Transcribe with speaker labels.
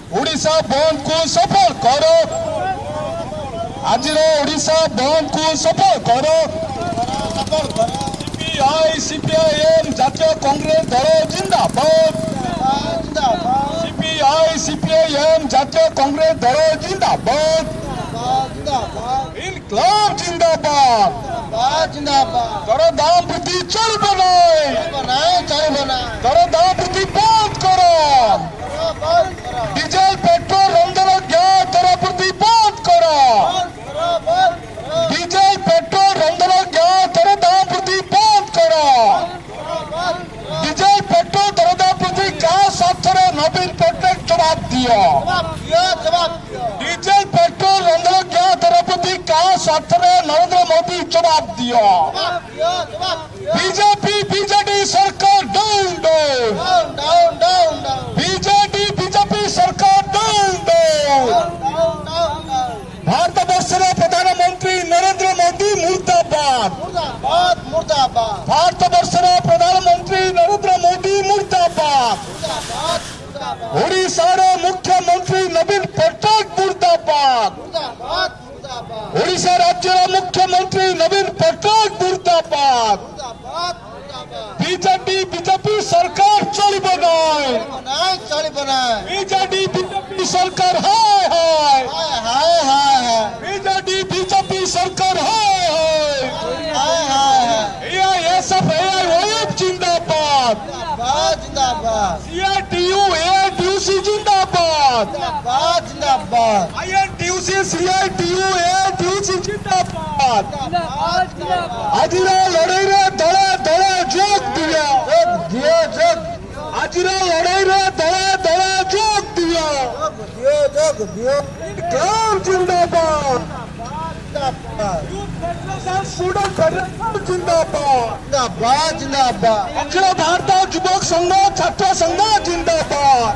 Speaker 1: ओडिशा बंद को सफल करो। आज ओडिशा बंद को सफल करो। सीपीआई सीपीआईएम जातीय कांग्रेस दल जिंदाबाद। सीपीआई सीपीआईएम जातीय कांग्रेस दल जिंदाबाद। इनकलाब जिंदाबाद। दरदाम वृद्धि चल बनाए दरदाम वृद्धि बंद करो। डीजल पेट्रोल रंधन गैस दर वृद्धि बंद करो। डीजल पेट्रोल रंधन गैस दर दाम वृद्धि बंद करो। डीजल पेट्रोल दर दाम वृद्धि क्या साक्षर नवीन पट्टनायक जवाब दियो। डीजल पेट्रोल रंधन गैस दर वृद्धि क्या साक्षर नरेंद्र मोदी जवाब दियो। बीजेपी बीजेडी सरकार डाउन डाउन। बीजेपी सरकार डाउन भारत वर्ष प्रधानमंत्री नरेंद्र मोदी मुर्दाबाद। भारत वर्ष प्रधानमंत्री नरेंद्र मोदी मुर्दाबाद। ओडिशा मुख्यमंत्री नवीन पट्टनायक मुर्दाबाद। ओडिशा राज्य मुख्यमंत्री नवीन पट्टनायक मुर्दाबाद। बीजेपी सरकार चलिब बीजेपी सरकार हाय बीजेपी सरकार हाय एआईएसएफ जिंदाबाद। एआईटीयूसी जिंदाबाद। आईएनटीयूसी सीआईटीयू एआईटीयूसी जिंदाबाद। आज लड़ाई दले दले जोग दिया। आज लड़ाई दले दले जोग दिया। जिंदाबाद। स्टूडेंट फेडरेशन जिंदाबाद। अखिल भारत युवक संघ छात्र संघ जिंदाबाद।